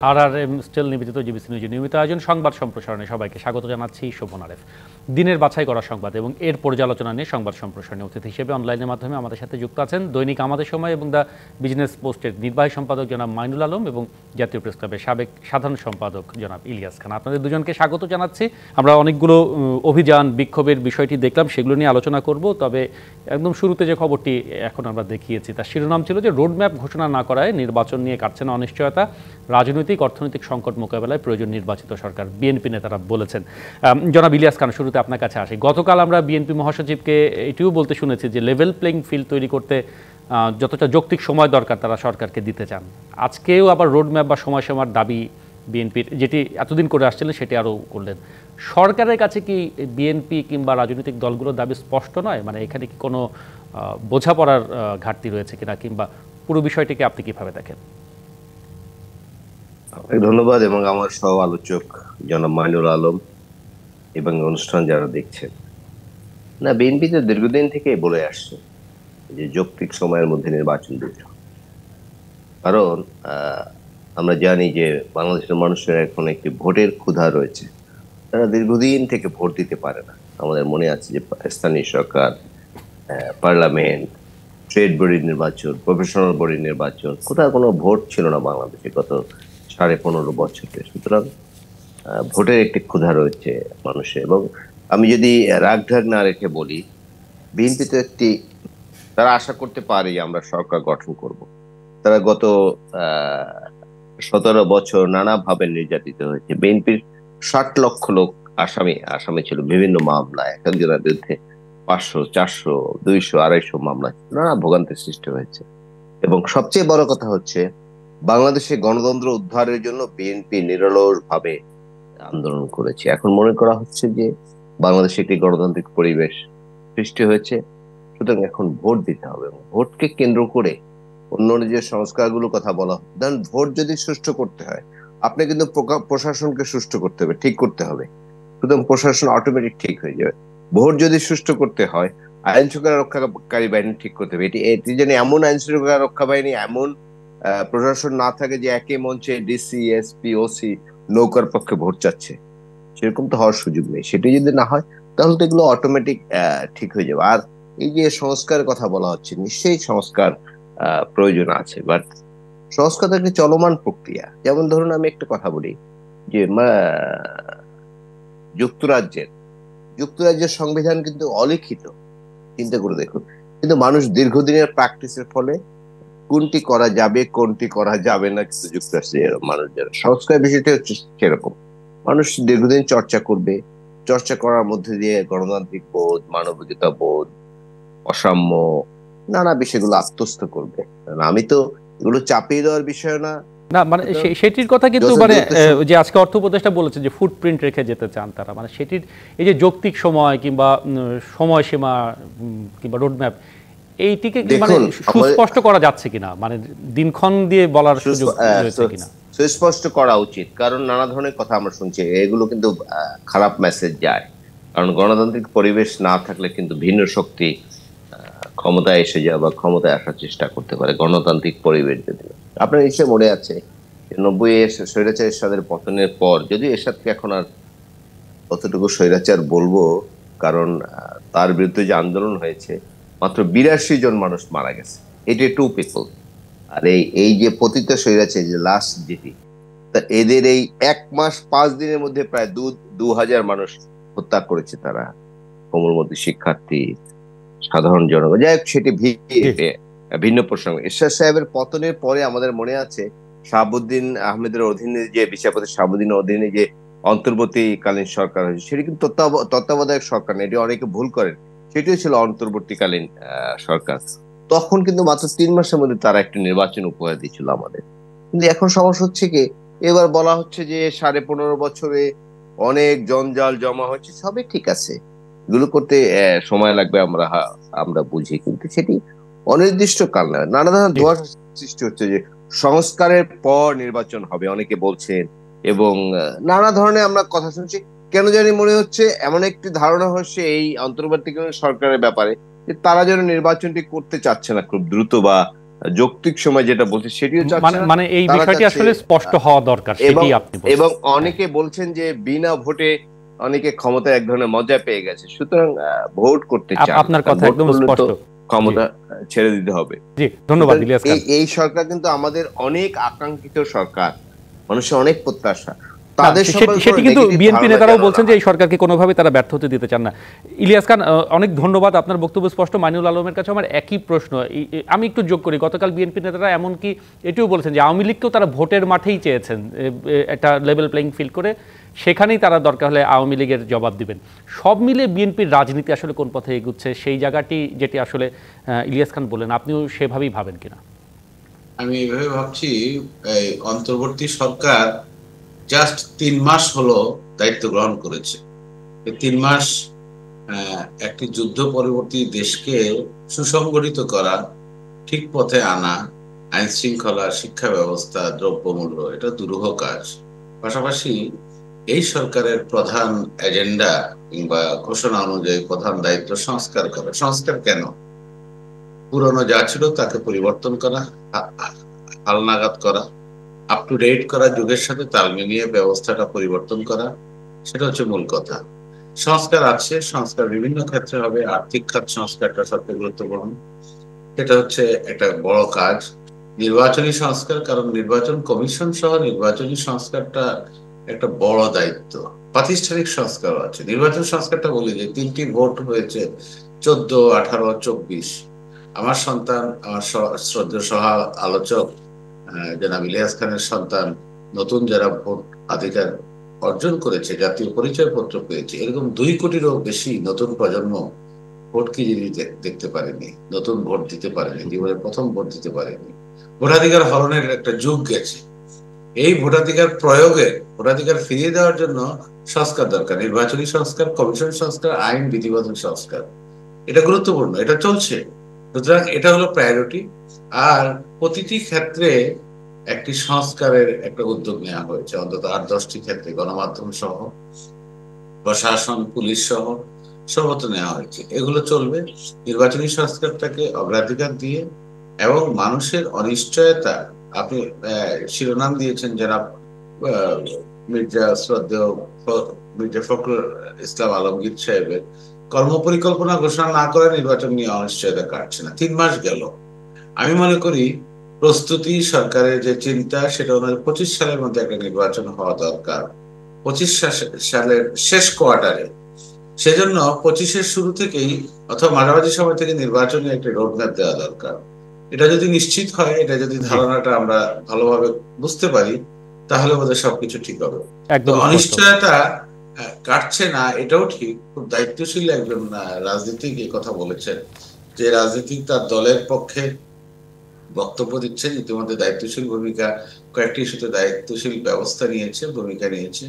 RRM still নিবেদিত GBC নিউজের নিয়মিত আয়োজন সংবাদ সম্প্রসারণে সবাইকে স্বাগত জানাচ্ছি শোভন আরেফ। দিনের বাছাই করা সংবাদ এবং এর পর্যালোচনা নিয়ে সংবাদ সম্প্রসারণে অতিথি হিসেবে অনলাইনের মাধ্যমে আমাদের সাথে যুক্ত আছেন দৈনিক আমাদের সময় এবং দ্য বিজনেস পোস্টের নির্বাহী সম্পাদক জনাব মাইনুল আলম এবং জাতীয় প্রেস ক্লাবের সাবেক সাধারণ সম্পাদক জনাব ইলিয়াস খান। আপনাদের দুজনকে স্বাগত জানাচ্ছি। আমরা অনেকগুলো অভিযান বিক্ষোভের বিষয়টি দেখলাম, সেগুলো নিয়ে আলোচনা করব। তবে একদম শুরুতে যে খবরটি এখন আমরা দেখিয়েছি তার শিরোনাম ছিল যে রোডম্যাপ ঘোষণা না করায় নির্বাচন নিয়ে কাটছে না অনিশ্চয়তা, রাজনৈতিক অর্থনৈতিক সংকট মোকাবেলায় প্রয়োজন নির্বাচিত সরকার, বিএনপি নেতারা বলেছেন। জনাব ইলিয়াস খান, শুরুতে আপনার কাছে আসি। গতকাল আমরা বিএনপি মহাসচিবকে এটিও বলতে শুনেছি যে লেভেল প্লেইং ফিল্ড তৈরি করতে যতটা যৌক্তিক সময় দরকার তারা সরকারকে দিতে চান। আজকেও আবার রোডম্যাপ বা সময়সীমার দাবি বিএনপির, যেটি এতদিন করে আসছিলেন সেটি আরও করলেন। সরকারের কাছে কি বিএনপি কিংবা রাজনৈতিক দলগুলোর দাবি স্পষ্ট নয়? মানে এখানে কি কোনো বোঝাপড়ার ঘাটতি রয়েছে কিনা, কিংবা পুরো বিষয়টিকে আপনি কিভাবে দেখেন? ধন্যবাদ এবং আমার সহ আলোচক জনাব মাইনুল আলম এবং অনুষ্ঠান যারা দেখছেন। না, বিএনপি তো দীর্ঘদিন থেকে বলে আসছে যে যৌক্তিক সময়ের মধ্যে নির্বাচন দিতে হবে। কারণ আমরা জানি যে বাংলাদেশের মানুষের এখন একটি ভোটের ক্ষুধা রয়েছে। তারা দীর্ঘদিন থেকে ভোট দিতে পারে না। আমাদের মনে আছে যে স্থানীয় সরকার, পার্লামেন্ট, ট্রেড বডির নির্বাচন, প্রফেশনাল বডির নির্বাচন, কোথাও কোনো ভোট ছিল না বাংলাদেশে গত 15.5 বছরে। সুতরাং ভোটের একটি ক্ষুধা রয়েছে মানুষের। এবং আমি যদি রাগঢাগ না রেখে বলি, বিএনপি তো তারা আশা করতে পারে যে আমরা সরকার গঠন করব। তারা গত 17 বছর নানাভাবে নির্যাতিত হয়েছে। বিএনপির 60 লক্ষ লোক আসামি ছিল বিভিন্ন মামলায়। একজনের বিরুদ্ধে 500, 400, 200, 250 মামলা, নানা ভোগান্তির সৃষ্টি হয়েছে। এবং সবচেয়ে বড় কথা হচ্ছে, বাংলাদেশে গণতন্ত্র উদ্ধারের জন্য বিএনপি নিরলস ভাবে আন্দোলন করেছে। এখন মনে করা হচ্ছে যে বাংলাদেশে একটি গণতান্ত্রিক পরিবেশ সৃষ্টি হয়েছে, সুতরাং এখন ভোট দিতে হবে। ভোটকে কেন্দ্র করে অন্য যে সংস্কারগুলোর কথা বলা হয়, ধরেন ভোট যদি সুষ্ঠু করতে হয়, আপনি কিন্তু প্রশাসনকে সুষ্ঠু করতে হবে, ঠিক করতে হবে। সুতরাং প্রশাসন অটোমেটিক ঠিক হয়ে যাবে। ভোট যদি সুষ্ঠু করতে হয়, আইন শৃঙ্খলা রক্ষাকারী বাহিনী ঠিক করতে হবে। এটি যেন এমন আইন শৃঙ্খলা রক্ষা বাহিনী, এমন প্রশাসন না থাকে যে একই মঞ্চে ডিসি, এসপি, ওসি নৌকার পক্ষে ভোট চাচ্ছে। সেরকম তো হওয়ার সুযোগ নেই। সেটি যদি না হয় তাহলে তো এগুলো অটোমেটিক ঠিক হয়ে যাবে। আর এই যে সংস্কারের কথা বলা হচ্ছে, নিশ্চয়ই সংস্কার প্রয়োজন আছে, বাট সংস্কার তো একটি চলমান প্রক্রিয়া। যেমন ধরুন, আমি একটা কথা বলি যে যুক্তরাজ্যের সংবিধান কিন্তু অলিখিত, চিন্তা করে দেখুন। কিন্তু মানুষ দীর্ঘদিনের প্র্যাকটিসের ফলে কোনটি করা যাবে কোনটি করা যাবে না, কিন্তু যুক্তরাষ্ট্রের মানুষ যারা, সংস্কার বিষয়টি হচ্ছে সেরকম। মানুষ দীর্ঘদিন চর্চা করবে, চর্চা করার মধ্যে দিয়ে গণতান্ত্রিক বোধ, মানবিকতা বোধ, অসাম্য, নানা বিষয়গুলো আত্মস্থ করবে। আমি তো এগুলো চাপিয়ে দেওয়ার বিষয় না। না, মানে সেটির কথা কিন্তু মানে যে আজকে অর্থ উপদেষ্টা বলেছে যে ফুটপ্রিন্ট রেখে যেতে চান তারা, মানে সেটির এই যে যৌক্তিক সময় কিংবা সময়সীমা কিংবা রোডম্যাপ, এইটিকে মানে সুস্পষ্ট করা যাচ্ছে কিনা, মানে দিনক্ষণ দিয়ে বলার সুযোগ রয়েছে কিনা? সুস্পষ্ট করা উচিত, কারণ নানা ধরনের কথা আমরা শুনছি, এগুলো কিন্তু খারাপ মেসেজ যায়। কারণ গণতান্ত্রিক পরিবেশ না থাকলে কিন্তু ভিন্ন শক্তি ক্ষমতায় এসে যায় বা ক্ষমতায় আসার চেষ্টা করতে পারে। গণতান্ত্রিক পরিবেশ যদি, আপনার নিশ্চয় মনে আছে 90-এর স্বৈরাচার এরশাদের পতনের পর, যদিও এরশাদকে এখন আর কতটুকু স্বৈরাচার বলবো, কারণ তার বিরুদ্ধে যে আন্দোলন হয়েছে, মাত্র 82 জন মানুষ মারা গেছে। এটা 2 পিপল। আর এই যে পতিত স্বৈরাচার যে লাস্ট যেটি, তা এদের এই 1 মাস 5 দিনের মধ্যে প্রায় 2000 মানুষ হত্যা করেছে তারা। কোমলমতি শিক্ষার্থী, সাধারণ জনগণ, যাই হোক, সেটি ভিন্ন প্রসঙ্গ। এরশাদ সাহেবের পতনের পরে আমাদের মনে আছে শাহাবুদ্দিন আহমেদের অধীনে যে বিচারপতি শাহাবুদ্দিনের অধীনে যে অন্তর্বর্তীকালীন সরকার হয়েছে, সেটি কিন্তু তত্ত্বাবধায়ক সরকার না, এটি অনেকে ভুল করেন। সেটিও ছিল অন্তর্বর্তীকালীন সরকার। তখন কিন্তু মাত্র 3 মাসের মধ্যে তারা একটি নির্বাচন উপহার দিয়েছিল আমাদের। কিন্তু এখন সমস্যা হচ্ছে কি, এবার বলা হচ্ছে যে 15.5 বছরে অনেক জঞ্জাল জমা হচ্ছে। সবই ঠিক আছে, এগুলো করতে সময় লাগবে, আমরা বুঝি, কিন্তু সেটি অনির্দিষ্ট কাল নয়। নানা ধরনের ধোঁয়াশা সৃষ্টি হচ্ছে যে সংস্কারের পর নির্বাচন হবে অনেকে বলছেন, এবং নানা ধরনের আমরা কথা শুনছি। কেন জানি মনে হচ্ছে এমন একটি ধারণা হচ্ছে এই অন্তর্বর্তীকালীন সরকারের ব্যাপারে যে তারা যেন নির্বাচনটি করতে চাচ্ছে না খুব দ্রুত বা যৌক্তিক সময় যেটা বলছে সেটিও চাচ্ছে না। মানে এই তারা বিষয়টি চাচ্ছে আসলে স্পষ্ট হওয়া দরকার, সেটি আপনি বলছেন। এবং অনেকে বলছেন যে বিনা ভোটে অনেকে ক্ষমতায় এক ধরনের মজা পেয়ে গেছে, সুতরাং ভোট করতে চান না, আপনার কারণ কথা ভোট একদম করলে তো স্পষ্ট। জি ক্ষমতা ছেড়ে দিতে হবে। জি, ধন্যবাদ সুতরাং ইলিয়াস খান। এই সরকার কিন্তু আমাদের অনেক আকাঙ্ক্ষিত সরকার, মানুষের অনেক প্রত্যাশা, না, তাদের সম্পর্কে কোনো সেটি কিন্তু নেগেটিভ বিএনপি ধারণা নেতারাও যেন না বলছেন যে হয়। এই সরকারকে কোনোভাবে তারা ব্যর্থ হতে দিতে চান না। ইলিয়াস খান, অনেক ধন্যবাদ, আপনার বক্তব্য স্পষ্ট। মাইনুল আলমের কাছে আমার একই প্রশ্ন, আমি একটু যোগ করি। গতকাল বিএনপি নেতারা এমনকি এটিও বলেছেন যে আওয়ামী লীগকেও তারা ভোটের মাঠেই চেয়েছেন, একটা লেভেল প্লেইং ফিল্ড করে সেখানেই তারা দরকার হলে আওয়ামী লীগের জবাব দিবেন। সব মিলে বিএনপির রাজনীতি আসলে কোন পথে এগুচ্ছে, সেই জায়গাটি যেটি আসলে ইলিয়াস খান বললেন, আপনিও সেভাবেই ভাবেন কিনা? আমি এইভাবে ভাবছি, এই অন্তর্বর্তী সরকার জাস্ট 3 মাস হলো দায়িত্ব গ্রহণ করেছে। 3 মাস একটি যুদ্ধ পরবর্তী দেশকে সুসংগঠিত করা, ঠিক পথে আনা, আইন শৃঙ্খলা, শিক্ষা ব্যবস্থা, দ্রব্যমূল্য, এটা দুরূহ কাজ। পাশাপাশি এই সরকারের প্রধান এজেন্ডা কিংবা ঘোষণা অনুযায়ী প্রধান দায়িত্ব সংস্কার করা। সংস্কার কেন? পুরনো যা ছিল তাকে পরিবর্তন করা, হালনাগাদ করা, আপ টু ডেট করা, যুগের সাথে তাল মিলিয়ে ব্যবস্থাটা পরিবর্তন করা, সেটা হচ্ছে মূল কথা। সংস্কার আছে, সংস্কার বিভিন্ন ক্ষেত্রে হবে। আর্থিক খাত সংস্কারটা সবচেয়ে গুরুত্বপূর্ণ, সেটা হচ্ছে একটা বড় কাজ। নির্বাচনী সংস্কার, কারণ নির্বাচন কমিশন সহ নির্বাচনী সংস্কারটা একটা বড় দায়িত্ব। প্রাতিষ্ঠানিক সংস্কারও আছে। নির্বাচন সংস্কারটা বলি যে 3টি ভোট হয়েছে, 14, 18, 24। আমার সন্তান, আমার শ্রদ্ধেয় সহ আলোচক জনাব ইলিয়াস খানের সন্তান, নতুন যারা ভোট অধিকার অর্জন করেছে, জাতীয় পরিচয়পত্র পেয়েছে, এরকম 2 কোটিরও বেশি নতুন প্রজন্ম ভোট কি দেখতে পারেনি, নতুন ভোট দিতে পারেনি, জীবনে প্রথম ভোট দিতে পারেনি। ভোটাধিকার হরণের একটা যুগ গেছে। এই ভোটাধিকার প্রয়োগে, ভোটাধিকার ফিরিয়ে দেওয়ার জন্য সংস্কার দরকার। নির্বাচনী সংস্কার, কমিশন সংস্কার, আইন বিধিবদ্ধ সংস্কার, এটা গুরুত্বপূর্ণ, এটা চলছে। সুতরাং এটা হলো প্রায়োরিটি। আর প্রতিটি ক্ষেত্রে একটি সংস্কারের একটা উদ্যোগ নেওয়া হয়েছে, অন্তত 8-10টি ক্ষেত্রে, গণমাধ্যম সহ, প্রশাসন, পুলিশ সহ সর্বত্র নেওয়া হয়েছে। এগুলো চলবে। নির্বাচনী সংস্কারটাকে অগ্রাধিকার দিয়ে এবং মানুষের অনিশ্চয়তা, আপনি শিরোনাম দিয়েছেন যারা মির্জা শ্রদ্ধেয় মির্জা ফখরুল ইসলাম আলমগীর সাহেবের কর্মপরিকল্পনা ঘোষণা না করে নির্বাচন নিয়ে অনিশ্চয়তা কাটছে না। 3 মাস গেল। আমি মনে করি প্রস্তুতি, সরকারের যে চিন্তা, সেটা 2025 সালের মধ্যে একটা নির্বাচন হওয়া দরকার, 25 সালের শেষ কোয়ার্টারে। সেজন্য 25-এর শুরু থেকেই অথবা মাঝামাঝি সময় থেকে নির্বাচনে একটা রোডম্যাপ দেওয়া দরকার। এটা যদি নিশ্চিত হয়, এটা যদি ধারণাটা আমরা ভালোভাবে বুঝতে পারি, তাহলে বোধহয় সবকিছু ঠিক হবে। তো একদম স্পষ্ট। অনিশ্চয়তা কাটছে না, এটাও ঠিক। খুব দায়িত্বশীল একজন রাজনীতিক এই কথা বলেছেন, যে রাজনীতিক তার দলের পক্ষে বক্তব্য দিচ্ছেন, ইতিমধ্যে দায়িত্বশীল ভূমিকা, কয়েকটি ইস্যুতে দায়িত্বশীল ব্যবস্থা নিয়েছে, ভূমিকা নিয়েছে।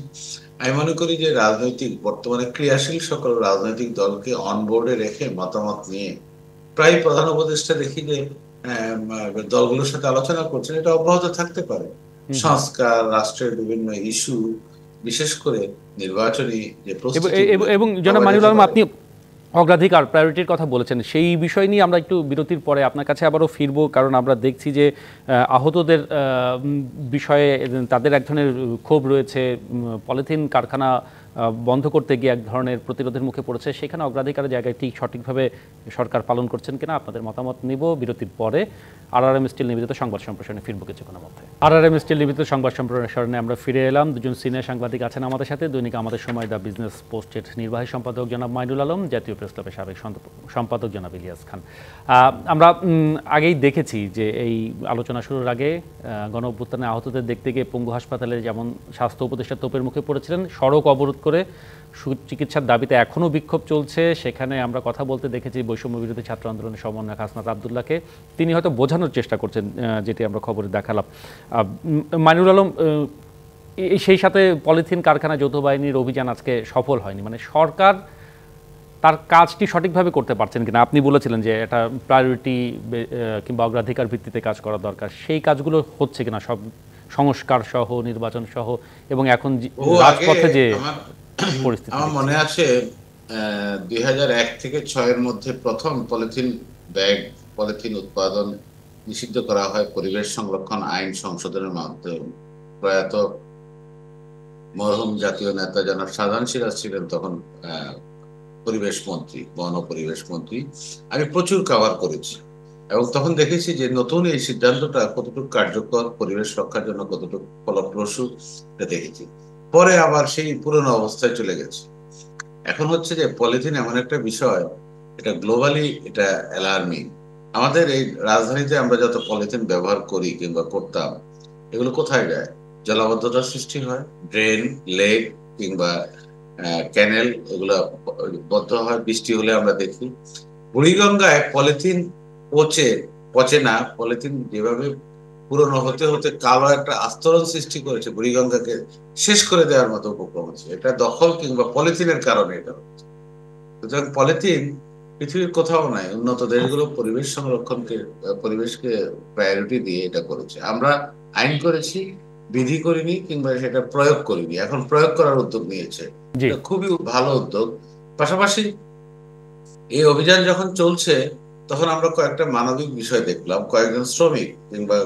আমি মনে করি যে রাজনৈতিক, বর্তমানে ক্রিয়াশীল সকল রাজনৈতিক দলকে অনবোর্ডে রেখে মতামত নিয়ে, প্রায় প্রধান উপদেষ্টা দেখি যে দলগুলোর সাথে আলোচনা করছেন, এটা অব্যাহত থাকতে পারে। সংস্কার, রাষ্ট্রের বিভিন্ন ইস্যু, বিশেষ করে নির্বাচনী যে প্রস্তুতি, এবং জনাব মাইনুল আলম, আপনি অগ্রাধিকার, প্রায়োরিটির কথা বলেছেন। সেই বিষয় নিয়ে আমরা একটু বিরতির পরে আপনার কাছে আবারও ফিরবো, কারণ আমরা দেখছি যে আহতদের বিষয়ে তাদের এক ধরনের ক্ষোভ রয়েছে। পলিথিন কারখানা বন্ধ করতে গিয়ে এক ধরনের প্রতিরোধের মুখে পড়েছে, সেখানে অগ্রাধিকারের জায়গাটি সঠিকভাবে সরকার পালন করছেন কিনা আপনাদের মতামত নিব বিরতির পরে। আরআরএম স্টিল নিবেদিত সংবাদ সম্প্রসারণে ফিরবো কিছুক্ষণের মধ্যে। আরআরএম স্টিল নিবেদিত সংবাদ সম্প্রসারণে আমরা ফিরে এলাম। দুজন সিনিয়র সাংবাদিক আছেন আমাদের সাথে। দৈনিক আমাদের সময় দ্য বিজনেস পোস্টের নির্বাহী সম্পাদক জনাব মাইনুল আলম, জাতীয় প্রেস ক্লাবের সাবেক সম্পাদক জনাব ইলিয়াস খান। আমরা আগেই দেখেছি যে এই আলোচনা শুরুর আগে গণ অভ্যুত্থানে আহতদের দেখতে গিয়ে পঙ্গু হাসপাতালে যেমন স্বাস্থ্য উপদেষ্টা তোপের মুখে পড়েছিলেন, সড়ক অবরোধ করে চিকিৎসার দাবিতে এখনও বিক্ষোভ চলছে। সেখানে আমরা কথা বলতে দেখেছি বৈষম্য বিরোধী ছাত্র আন্দোলনের সমন্বয়ক হাসনাত আবদুল্লাহকে। তিনি হয়তো বোঝানোর চেষ্টা করছেন, যেটি আমরা খবরে দেখালাম। মাইনুল আলম, সেই সাথে পলিথিন কারখানা যৌথ বাহিনীর অভিযান আজকে সফল হয়নি, মানে সরকার তার কাজটি সঠিকভাবে করতে পারছেন কিনা? আপনি বলেছিলেন যে এটা প্রায়োরিটি কিংবা অগ্রাধিকার ভিত্তিতে কাজ করা দরকার, সেই কাজগুলো হচ্ছে কিনা, সব সংস্কার সহ, নির্বাচন সহ, এবং এখন রাজপথে যে পরিস্থিতি? আমার মনে আছে 2001 থেকে 2006 এর মধ্যে প্রথম পলিথিন ব্যাগ, পলিথিন উৎপাদন নিষিদ্ধ করা হয় পরিবেশ সংরক্ষণ আইন সংশোধনের মাধ্যমে। প্রয়াত মরহুম জাতীয় নেতা জনাব শাহজাহান সিরাজ ছিলেন তখন পরিবেশ মন্ত্রী, বন ও পরিবেশ মন্ত্রী। আমি প্রচুর কভার করেছি এবং তখন দেখেছি যে নতুন এই সিদ্ধান্তটা কতটুকু কার্যকর, পরিবেশ রক্ষার জন্য কতটুকু ফলপ্রসূ এটা দেখেছি। পরে আবার সেই পুরনো অবস্থায় চলে গেছে। এখন হচ্ছে যে পলিথিন এমন একটা বিষয়, এটা গ্লোবালি এটা অ্যালার্মিং। আমাদের এই রাজধানীতে আমরা যত পলিথিন ব্যবহার করি কিংবা করতাম, এগুলো কোথায় যায়? জলাবদ্ধতার সৃষ্টি হয়, ড্রেন, লেক কিংবা ক্যানেল, এগুলো বদ্ধ হয়। বৃষ্টি হলে আমরা দেখি বুড়িগঙ্গায় পলিথিন পচে পচে না, পলিথিন যেভাবে পুরনো হতে হতে কালো একটা আস্তরণ সৃষ্টি করেছে, বুড়িগঙ্গাকে শেষ করে দেওয়ার মতো উপক্রম হচ্ছে। এটা দখল কিংবা পলিথিনের কারণে এটা হচ্ছে। সুতরাং পলিথিন পৃথিবীর কোথাও নাই। উন্নত দেশগুলো পরিবেশ সংরক্ষণকে, পরিবেশকে প্রায়োরিটি দিয়ে এটা করেছে। আমরা আইন করেছি, বিধি করিনি কিংবা সেটা প্রয়োগ করিনি। এখন প্রয়োগ করার উদ্যোগ নিয়েছে, জি। এটা খুবই ভালো উদ্যোগ। পাশাপাশি এই অভিযান যখন চলছে তখন আমরা কয়েকটা মানবিক বিষয় দেখলাম। কয়েকজন শ্রমিক কিংবা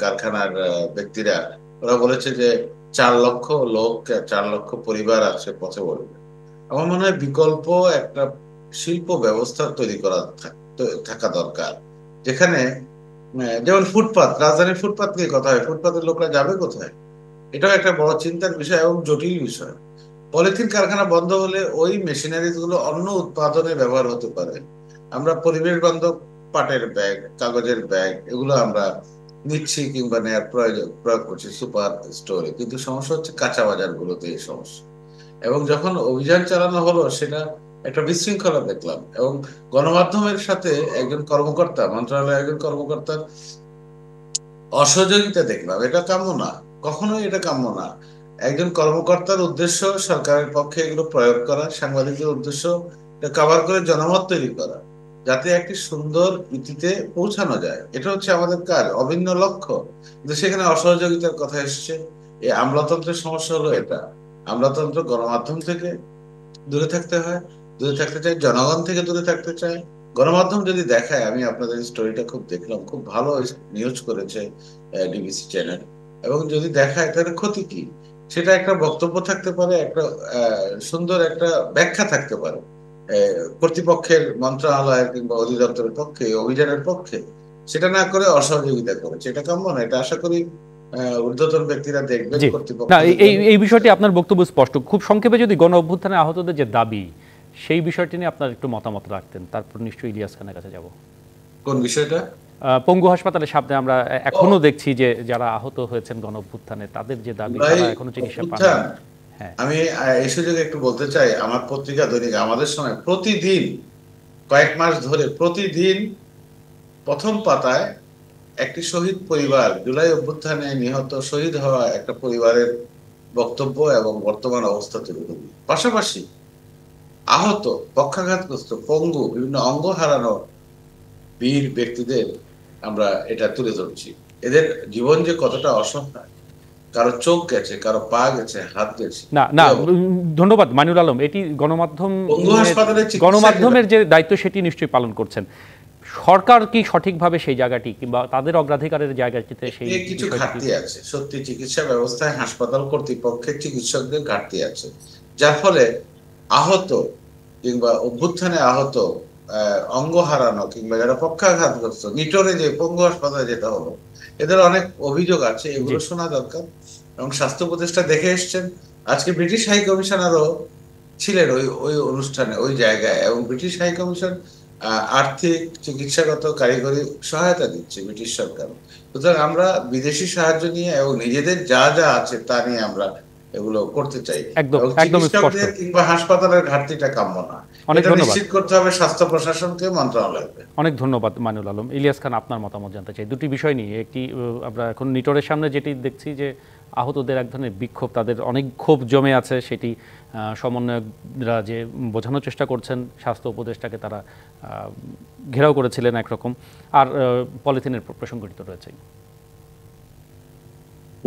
কারখানার ব্যক্তিরা ওরা বলেছে যে 4 লক্ষ লোক, 4 লক্ষ পরিবার আছে পথে বলবে। আমার মনে হয় বিকল্প একটা শিল্প ব্যবস্থা তৈরি করা থাকা দরকার, যেখানে যেমন ফুটপাত, রাজধানীর ফুটপাত নিয়ে কথা হয়, ফুটপাতের লোকরা যাবে কোথায়? এটাও একটা বড় চিন্তার বিষয় এবং জটিল বিষয়। পলিথিন কারখানা বন্ধ হলে ওই মেশিনারিজ গুলো অন্য উৎপাদনে ব্যবহার হতে পারে। আমরা পরিবেশ বান্ধব পাটের ব্যাগ, কাগজের ব্যাগ এগুলো আমরা নিচ্ছি কিংবা নেয়ার প্রয়োগ করছি সুপার স্টোরে, কিন্তু সমস্যা হচ্ছে কাঁচা বাজার গুলোতে এই সমস্যা। এবং যখন অভিযান চালানো হলো সেটা একটা বিশৃঙ্খলা দেখলাম এবং গণমাধ্যমের সাথে একজন কর্মকর্তা, মন্ত্রণালয়ের একজন কর্মকর্তার অসহযোগিতা দেখলাম। এটা কাম্য না, কখনোই এটা কাম্য না। একজন কর্মকর্তার উদ্দেশ্য সরকারের পক্ষে এগুলো প্রয়োগ করা, সাংবাদিকদের উদ্দেশ্য এটা কভার করে জনমত তৈরি করা, যাতে একটি সুন্দর ইতিতে পৌঁছানো যায়। এটা হচ্ছে আমাদের কাজ, অভিন্ন লক্ষ্য। কিন্তু সেখানে অসহযোগিতার কথা এসছে। এই আমলাতন্ত্রের সমস্যা হলো এটা। আমলাতন্ত্র গণমাধ্যম থেকে দূরে থাকতে হয়, দূরে থাকতে চায়, জনগণ থেকে দূরে থাকতে চায়। গণমাধ্যম যদি দেখায়, আমি আপনাদের স্টোরিটা খুব দেখলাম, খুব ভালো নিউজ করেছে ডিবিসি চ্যানেল, এবং যদি দেখায় তাহলে ক্ষতি কি? সেটা একটা বক্তব্য থাকতে পারে, একটা সুন্দর একটা ব্যাখ্যা থাকতে পারে কর্তৃপক্ষের, মন্ত্রণালয়ের কিংবা অধিদপ্তরের পক্ষে, অভিযানের পক্ষে। সেটা না করে অসহযোগিতা করেছে, এটা কাম্য না। এটা আশা করি ঊর্ধ্বতন ব্যক্তিরা দেখবেন, জি। কর্তৃপক্ষ না, এই দেখবেন। এই বিষয়টি আপনার বক্তব্য স্পষ্ট। খুব সংক্ষেপে যদি গণ অভ্যুত্থানে আহতদের যে দাবি, সেই বিষয়টি নিয়ে আপনার একটু মতামত রাখতেন, তারপর নিশ্চয়ই ইলিয়াস খানের কাছে যাব। কোন বিষয়টা? পঙ্গু হাসপাতালের সামনে আমরা এখনো দেখছি যে যারা আহত হয়েছেন গণ অভ্যুত্থানে, তাদের যে দাবি, তারা এখনো চিকিৎসা পান। হ্যাঁ, আমি এই সুযোগে একটু বলতে চাই, আমার পত্রিকা দৈনিক আমাদের সময় প্রতিদিন, কয়েক মাস ধরে প্রতিদিন প্রথম পাতায় একটি শহীদ পরিবার, জুলাই অভ্যুত্থানে নিহত শহীদ হওয়া একটা পরিবারের বক্তব্য এবং বর্তমান অবস্থা তুলে ধরি। পাশাপাশি আহত, পক্ষাঘাতগ্রস্ত, পঙ্গু, বিভিন্ন অঙ্গ হারানো বীর ব্যক্তিদের আমরা এটা তুলে ধরছি। এদের জীবন যে কতটা অসহায়, কারো চোখ গেছে, কারো পা গেছে, হাত গেছে। না না, ধন্যবাদ মাইনুল আলম। এটি গণমাধ্যম, পঙ্গু হাসপাতালে গণমাধ্যমের যে দায়িত্ব সেটি নিশ্চয়ই পালন করছেন। সরকার কি সঠিকভাবে সেই জায়গাটি কিংবা তাদের অগ্রাধিকারের জায়গাটিতে সেই কিছু ঘাটতি আছে, সত্যি চিকিৎসা ব্যবস্থায় হাসপাতাল কর্তৃপক্ষের চিকিৎসকদের ঘাটতি আছে, যার ফলে আহত কিংবা অভ্যুত্থানে আহত, অঙ্গ হারানো কিংবা যারা পক্ষাঘাতগ্রস্ত, নিটোরে যে পঙ্গু হাসপাতালে যেটা হলো, এদের অনেক অভিযোগ আছে, এগুলো শোনা দরকার। এবং স্বাস্থ্য উপদেষ্টা দেখে এসছেন। আজকে ব্রিটিশ হাই কমিশনারও ছিলেন ওই অনুষ্ঠানে, ওই জায়গায়, এবং ব্রিটিশ হাই কমিশন আর্থিক, চিকিৎসাগত, কারিগরি সহায়তা দিচ্ছে ব্রিটিশ সরকার। সুতরাং আমরা বিদেশি সাহায্য নিয়ে এবং নিজেদের যা যা আছে তা নিয়ে আমরা এগুলো করতে চাই। চিকিৎসকদের কিংবা হাসপাতালের ঘাটতিটা কাম্য না। এটা নিশ্চিত করতে হবে স্বাস্থ্য প্রশাসনকে, মন্ত্রণালয়কে। অনেক ধন্যবাদ মাইনুল আলম। ইলিয়াস খান, আপনার মতামত জানতে চাই দুটি বিষয় নিয়ে। একটি, আমরা এখন নিটোরের সামনে যেটি দেখছি যে আহতদের এক ধরনের বিক্ষোভ, তাদের অনেক ক্ষোভ জমে আছে, সেটি সমন্বয়করা যে বোঝানোর চেষ্টা করছেন, স্বাস্থ্য উপদেষ্টাকে তারা ঘেরাও করেছিলেন একরকম, আর পলিথিনের প্রসঙ্গটি তো রয়েছেই।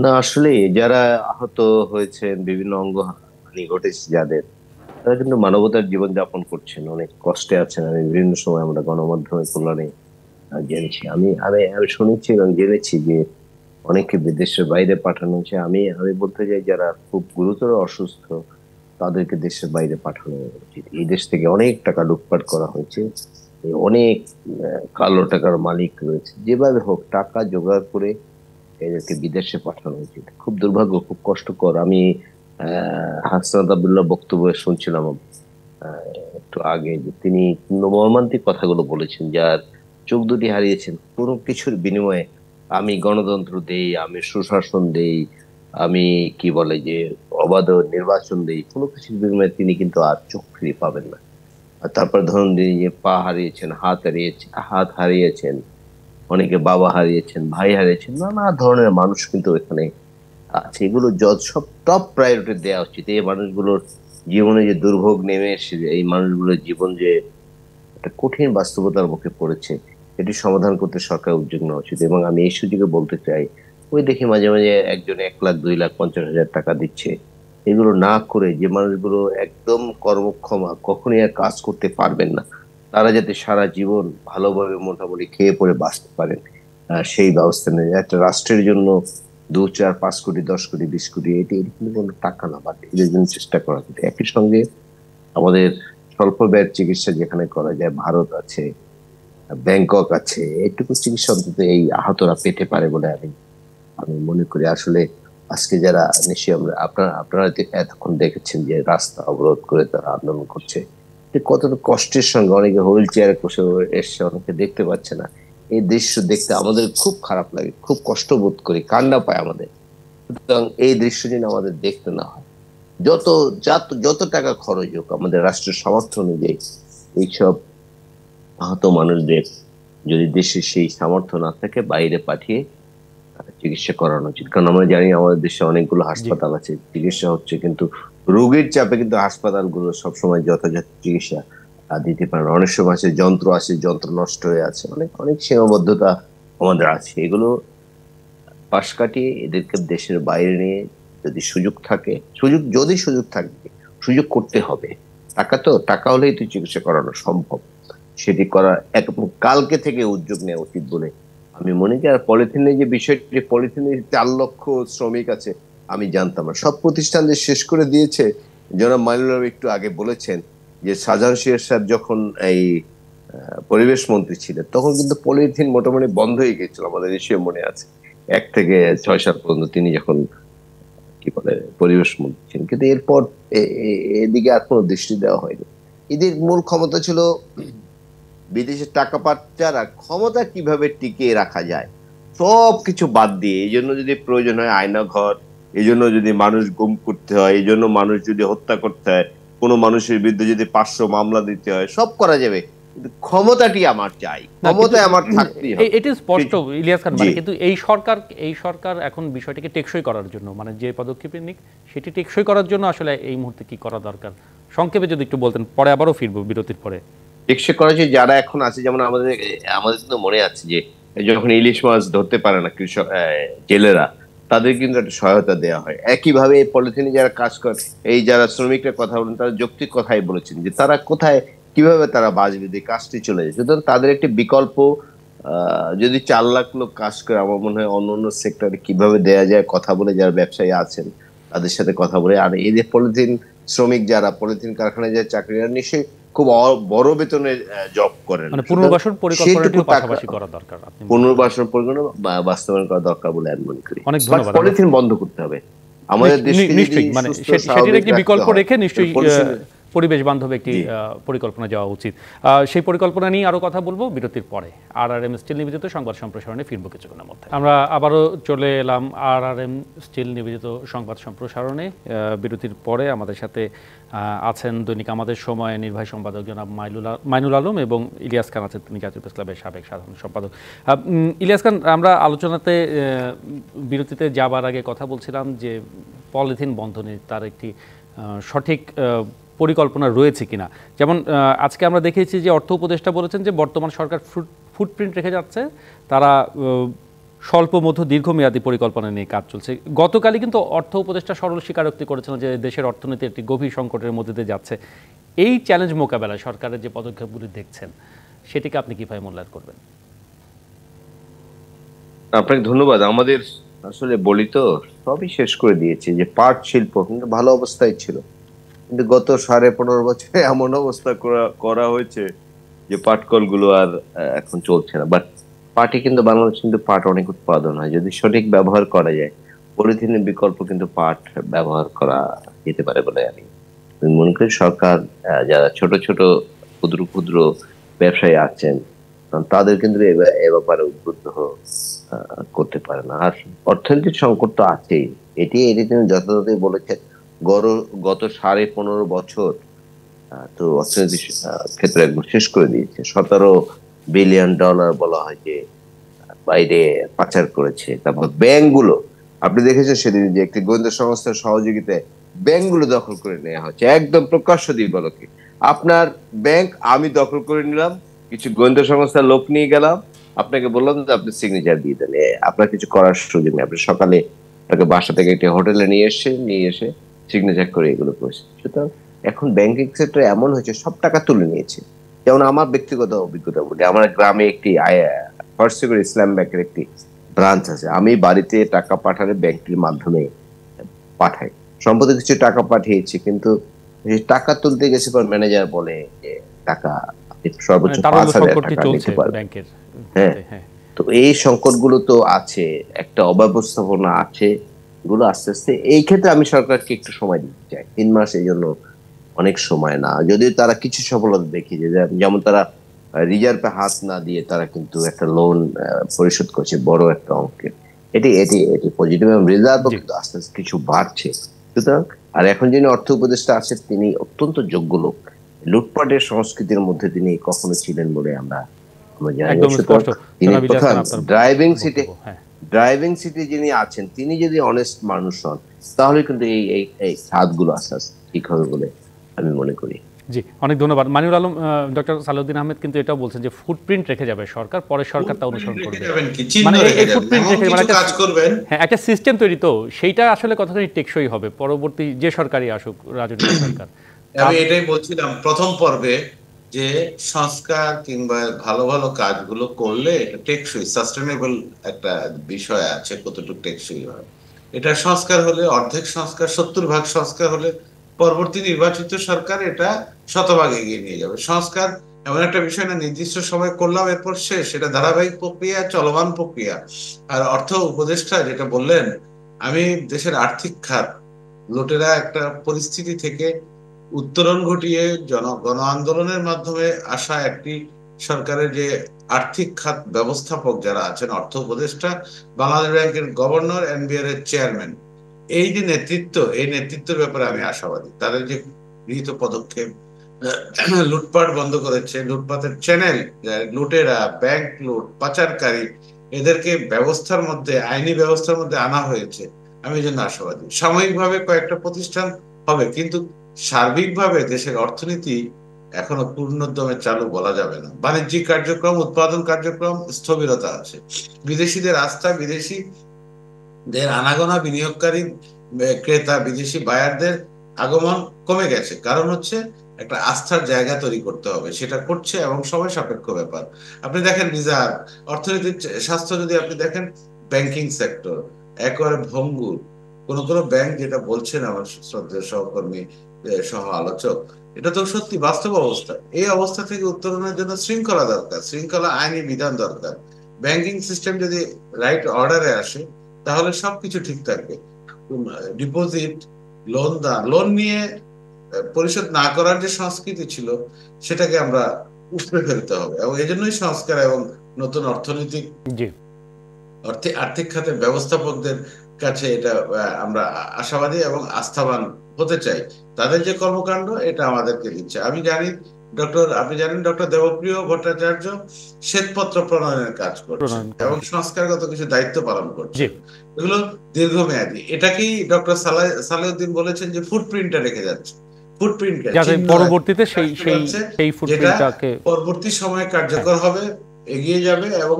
না, আসলে যারা আহত হয়েছেন, বিভিন্ন অঙ্গহানি ঘটেছে যাদের, তারা কিন্তু মানবতার জীবন যাপন করছেন, অনেক কষ্টে আছেন। আমি বিভিন্ন সময় আমরা গণমাধ্যমের কল্যাণে জেনেছি। আমি আমি আমি শুনেছি এবং জেনেছি যে অনেকে বিদেশের বাইরে পাঠানো হয়েছে। আমি আমি বলতে চাই, যারা খুব গুরুতর অসুস্থ তাদেরকে দেশের বাইরে পাঠানো উচিত। এই দেশ থেকে অনেক টাকা লুটপাট করা হয়েছে। অনেক কালো টাকার মালিক রয়েছে। যেভাবে হোক টাকা জোগাড় করে এদেরকে বিদেশে পাঠানো উচিত। খুব দুর্ভাগ্য, খুব কষ্টকর। আমি হাসনাত আব্দুল্লাহ বক্তব্য শুনছিলাম একটু আগে, যে তিনি মর্মান্তিক কথাগুলো বলেছেন, যার চোখ দুটি হারিয়েছেন কোনো কিছুর বিনিময়ে। আমি গণতন্ত্র দেই, আমি সুশাসন দেই, আমি কি বলে যে অবাধ নির্বাচন দেই, কোনো কিছুর বিনিময়ে তিনি কিন্তু আর চোখ ফিরে পাবেন না। আর তারপর ধরুন তিনি যে পা হারিয়েছেন, হাত হারিয়েছেন, অনেকে বাবা হারিয়েছেন, ভাই হারিয়েছেন, নানা ধরনের মানুষ কিন্তু এখানে আছে। এগুলো সব টপ প্রায়োরিটি দেওয়া উচিত। এই মানুষগুলোর জীবনে যে দুর্ভোগ নেমে এসেছে, এই মানুষগুলোর জীবন যে একটা কঠিন বাস্তবতার মুখে পড়েছে, এটি সমাধান করতে সরকার উদ্যোগ নেওয়া উচিত। এবং আমি এই সুযোগে বলতে চাই, ওই দেখি মাঝে মাঝে একজন 1 লাখ 2,50,000 টাকা দিচ্ছে। এগুলো না করে যে মানুষগুলো একদম কর্মক্ষম, কখনই আর কাজ করতে পারবেন না, তারা যাতে সারা জীবন ভালোভাবে মোটামুটি খেয়ে পরে বাঁচতে পারেন, সেই ব্যবস্থা নেই। একটা রাষ্ট্রের জন্য 2, 4, 5 কোটি, 10 কোটি, 20 কোটি, এটি এটি কিন্তু কোনো টাকা না, বাট এদের জন্য চেষ্টা করা উচিত। একই সঙ্গে আমাদের স্বল্প ব্যয়ের চিকিৎসা যেখানে করা যায়, ভারত আছে, ব্যাংকক আছে, এটুকু চিকিৎসা অন্তত এই আহতরা পেতে পারে বলে আমি আমি মনে করি। আসলে আজকে যারা নিশ্চয়ই আপনারা আপনারা এতক্ষণ দেখেছেন যে রাস্তা অবরোধ করে তারা আন্দোলন করছে, যে কতটা কষ্টের সঙ্গে অনেকে হুইল চেয়ারে বসে এসছে, অনেকে দেখতে পাচ্ছে না। এই দৃশ্য দেখতে আমাদের খুব খারাপ লাগে, খুব কষ্ট বোধ করি, কান্না পায় আমাদের। সুতরাং এই দৃশ্য যেন আমাদের দেখতে না হয়। যত যত টাকা খরচ হোক, আমাদের রাষ্ট্রের সামর্থ্য অনুযায়ী এইসব আহত মানুষদের যদি দেশে সেই সামর্থ্য না থাকে, বাইরে পাঠিয়ে চিকিৎসা করানো উচিত। কারণ আমরা জানি আমাদের দেশে অনেকগুলো হাসপাতাল আছে, চিকিৎসা হচ্ছে, কিন্তু রোগীর চাপে কিন্তু হাসপাতালগুলো সবসময় যথাযথ চিকিৎসা দিতে পারে না। অনেক সময় আছে যন্ত্র আসে, যন্ত্র নষ্ট হয়ে আছে, অনেক অনেক সীমাবদ্ধতা আমাদের আছে। এগুলো পাশ কাটিয়ে এদেরকে দেশের বাইরে নিয়ে যদি সুযোগ থাকে, সুযোগ থাকে, সুযোগ করতে হবে। টাকা হলেই তো চিকিৎসা করানো সম্ভব। সেটি করার একদম কালকে থেকে উদ্যোগ নেওয়া উচিত বলে আমি মনে করি। আর পলিথিনের যে বিষয়টি, পলিথিনের 4 লক্ষ শ্রমিক আছে, আমি জানতাম না। সব প্রতিষ্ঠান যে শেষ করে দিয়েছে, জনাব মাইনুল একটু আগে বলেছেন যে শাহজাহান শিয়ার সাহেব যখন এই পরিবেশ মন্ত্রী ছিলেন, তখন কিন্তু পলিথিন মোটামুটি বন্ধ হয়ে গেছিল, আমাদের এসে মনে আছে, 1 থেকে 6 সাল পর্যন্ত তিনি যখন কি বলে পরিবেশ মন্ত্রী ছিলেন। কিন্তু এরপর এদিকে আর কোনো দৃষ্টি দেওয়া হয়নি। এদের মূল ক্ষমতা ছিল বিদেশে টাকা পাচার, আর ক্ষমতা কিভাবে টিকিয়ে রাখা যায় সবকিছু বাদ দিয়ে। এই জন্য যদি প্রয়োজন হয় আয়না ঘর, এই জন্য যদি মানুষ গুম করতে হয়, এই জন্য মানুষ যদি হত্যা করতে হয়, কোনো মানুষের বিরুদ্ধে যদি 500 মামলা দিতে হয়, সব করা যাবে, কিন্তু ক্ষমতাটি আমার চাই, ক্ষমতায় আমার থাকতেই হবে। এটি স্পষ্ট ইলিয়াস খান, মানে কিন্তু এই সরকার এখন বিষয়টিকে টেকসই করার জন্য, মানে যে পদক্ষেপে নিক সেটি টেকসই করার জন্য আসলে এই মুহূর্তে কি করা দরকার, সংক্ষেপে যদি একটু বলতেন, পরে আবারও ফিরবো বিরতির পরে। টেকসই করা যায় যারা এখন আছে, যেমন আমাদের আমাদের কিন্তু মনে আছে যে যখন ইলিশ মাছ ধরতে পারে না কৃষক, জেলেরা, তাদের কিন্তু একটা সহায়তা দেওয়া হয়। একইভাবে এই পলিথিনে যারা কাজ করে, এই যারা শ্রমিকরা কথা বলেন, তারা যৌক্তিক কথাই বলেছেন যে তারা কোথায় কিভাবে তারা বাঁচবে, যদি কাজটি চলে যায়। সুতরাং তাদের একটি বিকল্প, যদি 4 লাখ লোক কাজ করে, আমার মনে হয় অন্য অন্য সেক্টরে কিভাবে দেয়া যায় কথা বলে, যারা ব্যবসায়ী আছেন তাদের সাথে কথা বলে। আর এই যে পলিথিন শ্রমিক, যারা পলিথিন কারখানায় যায় চাকরিরা, নিশ্চয়ই খুব বড় বেতনের জব করেন, মানে পুনর্বাসন পরিকল্পনাটিও পাশাপাশি করা দরকার, পুনর্বাসন পরিকল্পনা বাস্তবায়ন করা দরকার বলে আমি মনে করি। অনেক ধন্যবাদ। পলিথিন বন্ধ করতে হবে আমাদের দেশে, নিশ্চয়ই, মানে সেটির একটি বিকল্প রেখে নিশ্চয়ই পরিবেশ বান্ধব একটি পরিকল্পনা যাওয়া উচিত। সেই পরিকল্পনা নিয়ে আরো কথা বলবো বিরতির পরে। RRM স্টিল নিবেদিত সংবাদ সম্প্রসারণে ফিরবো কিছুক্ষণের মধ্যে। আমরা আবারও চলে এলাম RRM স্টিল নিবেদিত সংবাদ সম্প্রসারণে। বিরতির পরে আমাদের সাথে আছেন দৈনিক আমাদের সময় নির্বাহী সম্পাদক জনাব মাইনুল আলম এবং ইলিয়াস খান আছেন, তিনি জাতীয় প্রেস ক্লাবের সাবেক সাধারণ সম্পাদক। ইলিয়াস খান, আমরা আলোচনাতে বিরতিতে যাবার আগে কথা বলছিলাম যে পলিথিন বন্ধনে তার একটি সঠিক পরিকল্পনা রয়েছে কিনা। যেমন আজকে আমরা দেখেছি যে অর্থ উপদেষ্টা বলেছেন যে বর্তমান সরকার ফুটপ্রিন্ট রেখে যাচ্ছে, তারা স্বল্প মধ্য দীর্ঘমেয়াদী পরিকল্পনা নিয়ে কাজ চলছে। গতকালই কিন্তু অর্থ উপদেষ্টা সরল স্বীকারোক্তি করেছিলেন যে দেশের অর্থনীতি একটি গভীর সংকটের মধ্যে দিয়ে যাচ্ছে। এই চ্যালেঞ্জ মোকাবেলায় সরকারের যে পদক্ষেপগুলি দেখছেন, সেটিকে আপনি কীভাবে মূল্যায়ন করবেন? আপনাকে ধন্যবাদ। আমাদের আসলে বলি তো সবই শেষ করে দিয়েছে, যে পাট শিল্প কিন্তু ভালো অবস্থায় ছিল, কিন্তু গত 15.5 বছরে এমন অবস্থা করা করা হয়েছে যে পাটকল গুলো আর এখন চলছে না। বাট পাটই কিন্তু বাংলাদেশ কিন্তু পাট অনেক উৎপাদন হয় যদি সঠিক ব্যবহার করা যায়। পলিথিনের বিকল্প কিন্তু পাট ব্যবহার করা যেতে পারে বলে আমি মনে করি। সরকার যারা ছোট ছোট ক্ষুদ্র ক্ষুদ্র ব্যবসায়ী আছেন, তাদের কিন্তু এ ব্যাপারে উদ্বুদ্ধ করতে পারে না। আর অর্থনৈতিক সংকট তো আছেই, এটি তিনি যথাযথই বলেছেন। গত 15.5 বছর তো অর্থনৈতিক ক্ষেত্রে একদম শেষ করে দিয়েছে। $17 বিলিয়ন বলা হয় যে বাইরে পাচার করেছে। তারপর ব্যাংকগুলো, আপনি দেখেছেন সেদিন যে একটি গোয়েন্দা সংস্থার সহযোগিতায় ব্যাংকগুলো দখল করে নেওয়া হচ্ছে একদম প্রকাশ্য দিবালোকে। আপনার ব্যাংক আমি দখল করে নিলাম, কিছু গোয়েন্দা সংস্থার লোক নিয়ে গেলাম, আপনাকে বললাম যে আপনি সিগনেচার দিয়ে দেন। আপনার কিছু করার সুযোগ নেই। আপনি সকালে আপনাকে বাসা থেকে একটি হোটেলে নিয়ে এসে সিগনেচার করে এগুলো করেছে। সুতরাং এখন ব্যাংকিং সেক্টর এমন হয়েছে, সব টাকা তুলে নিয়েছে। যেমন আমার ব্যক্তিগত অভিজ্ঞতা বলি, আমার গ্রামে একটি ফার্স্ট সিকিউর ইসলাম ব্যাংকের একটি ব্রাঞ্চ আছে। আমি বাড়িতে টাকা পাঠালে ব্যাংকটির মাধ্যমে পাঠাই। সম্প্রতি কিছু টাকা পাঠিয়েছি, কিন্তু এই টাকা তুলতে গেছে পর ম্যানেজার বলে যে টাকা আপনি সর্বোচ্চ তারল্য 5,000 সংকটটি টাকা চলছে নিতে পারবেন। ব্যাংকের। হ্যাঁ, হ্যাঁ, তো এই সংকটগুলো তো আছে, একটা অব্যবস্থাপনা আছে, এগুলো আস্তে আস্তে। এই ক্ষেত্রে আমি সরকারকে একটু সময় দিতে চাই। 3 মাস এই জন্য অনেক সময় না, যদিও তারা কিছু সফলতা দেখি, যেমন তারা রিজার্ভে হাত না দিয়ে তারা কিন্তু একটা লোন পরিশোধ করছে বড় একটা অঙ্কের। এটি এটি এটি পজিটিভ, এবং রিজার্ভও জি। কিন্তু আস্তে আস্তে কিছু বাড়ছে। সুতরাং আর এখন যিনি অর্থ উপদেষ্টা আছেন তিনি অত্যন্ত যোগ্য লোক। লুটপাটের সংস্কৃতির মধ্যে তিনি কখনো ছিলেন বলে আমরা আমরা জানি না। একদম সুতরাং স্পষ্ট। তিনি জনাব ইলিয়াস প্রধান খান, আপনার ড্রাইভিং সিটে বক্তব্য। হ্যাঁ, যিনি আছেন, তিনি যদি অনেস্ট মানুষ হন, তাহলে কিন্তু এই এই এই খাতগুলো আস্তে আস্তে ঠিক হবে বলে আমি মনে করি। জি, অনেক ধন্যবাদ। মানিউল আলম, ডক্টর সালাউদ্দিন আহমেদ কিন্তু এটাও বলছেন যে ফুটপ্রিন্ট রেখে যাবে সরকার, পরে সরকার তা অনুসরণ রেখে করবে। যাবেন কি, চিহ্ন মানে রেখে এই যাবেন, ফুটপ্রিন্ট এমন রেখে মানে কিছু একটা কাজ করবেন। হ্যাঁ, একটা সিস্টেম তৈরি, তো সেইটা আসলে কতখানি টেকসই হবে পরবর্তী যে সরকারই আসুক, রাজনৈতিক সরকার। আমি এটাই বলছিলাম প্রথম পর্বে, যে সংস্কার কিংবা ভালো ভালো কাজগুলো করলে এটা টেকসই সাস্টেনেবল একটা বিষয় আছে, কতটুকু টেকসই হয়। এটা সংস্কার হলে অর্ধেক সংস্কার, 70 ভাগ সংস্কার হলে পরবর্তী নির্বাচিত সরকার এটা 100 ভাগ এগিয়ে নিয়ে যাবে। সংস্কার এমন একটা বিষয় না নির্দিষ্ট সময় করলাম এরপর শেষ, এটা ধারাবাহিক প্রক্রিয়া, চলমান প্রক্রিয়া। আর অর্থ উপদেষ্টা যেটা বললেন, আমি দেশের আর্থিক খাত, লুটেরা একটা পরিস্থিতি থেকে উত্তরণ ঘটিয়ে গণ আন্দোলনের মাধ্যমে আসা একটি সরকারের যে আর্থিক খাত ব্যবস্থাপক যারা আছেন, অর্থ উপদেষ্টা, বাংলাদেশ ব্যাংকের গভর্নর, এনবিআর এর চেয়ারম্যান, এই যে নেতৃত্ব, এই নেতৃত্বের ব্যাপারে আমি আশাবাদী। তাদের যে গৃহীত পদক্ষেপ, লুটপাট বন্ধ করেছে, লুটপাটের চ্যানেল, লুটেরা, ব্যাংক লুট, পাচারকারী, এদেরকে ব্যবস্থার মধ্যে, আইনি ব্যবস্থার মধ্যে আনা হয়েছে। আমি এই জন্য আশাবাদী। সাময়িকভাবে কয়েকটা প্রতিষ্ঠান হবে, কিন্তু সার্বিকভাবে দেশের অর্থনীতি এখনো পূর্ণোদ্যমে চালু বলা যাবে না। বাণিজ্যিক কার্যক্রম, উৎপাদন কার্যক্রম স্থবিরতা আছে। বিদেশিদের আস্থা, বিদেশিদের আনাগোনা, বিনিয়োগকারী, ক্রেতা, বিদেশি বায়ারদের আগমন কমে গেছে। কারণ হচ্ছে একটা আস্থার জায়গা তৈরি করতে হবে, সেটা করছে এবং সময় সাপেক্ষ ব্যাপার। আপনি দেখেন রিজার্ভ, অর্থনীতির স্বাস্থ্য যদি আপনি দেখেন, ব্যাংকিং সেক্টর একেবারে ভঙ্গুর। কোন কোন ব্যাংক, যেটা বলছেন আমার শ্রদ্ধেয় সহকর্মী, সহ আলোচক, এটা তো সত্যি বাস্তব অবস্থা। এই অবস্থা থেকে উত্তরণের জন্য শৃঙ্খলা দরকার, শৃঙ্খলা, আইনি বিধান দরকার। ব্যাংকিং সিস্টেম যদি রাইট অর্ডারে আসে, তাহলে সবকিছু ঠিক থাকবে। ডিপোজিট, লোন নিয়ে পরিশোধ না করার যে সংস্কৃতি ছিল, সেটাকে আমরা উপড়ে ফেলতে হবে, এবং এই জন্যই সংস্কার এবং নতুন অর্থনৈতিক জি, আর্থিক খাতের ব্যবস্থাপকদের কাছে এটা আমরা আশাবাদী এবং আস্থাবান হতে চাই। তাদের যে কর্মকাণ্ড, এটা আমাদেরকে দিচ্ছে। আপনি জানেন ডক্টর দেবপ্রিয় ভট্টাচার্য শ্বেতপত্র প্রণয়নের কাজ করছেন প্রণয়ন এবং করেছে। সংস্কারগত কিছু দায়িত্ব পালন জি, করছেন। এগুলো দীর্ঘমেয়াদী। এটাকেই ডক্টর সালেউদ্দিন বলেছেন যে ফুটপ্রিন্টটা রেখে যাচ্ছে। ফুটপ্রিন্টটা যাতে চিহ্ন পরবর্তীতে সেই রাখতে সেই যাচ্ছে, সেই যেটা ফুটপ্রিন্টটাকে। পরবর্তী সময়ে হ্যাঁ, কার্যকর হবে, এগিয়ে যাবে, এবং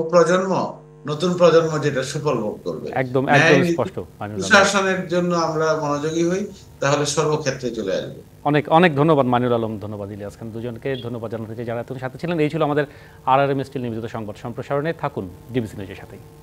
নতুন প্রজন্ম যেটা সুফল ভোগ করবে। একদম ন্যায় একদম নীতি, স্পষ্ট মানিউল আলম। সুশাসনের জন্য আমরা মনোযোগী হই, তাহলে সর্বক্ষেত্রে চলে আসবে। অনেক অনেক ধন্যবাদ মানিউল আলম, ধন্যবাদ ইলিয়াস খান, দুজনকে ধন্যবাদ জানাতে চাই যারা এতক্ষণ সাথে ছিলেন। এই ছিল আমাদের RRM স্টিল নিবেদিত সংবাদ সম্প্রসারণে। থাকুন ডিবিসি নিউজের সাথেই।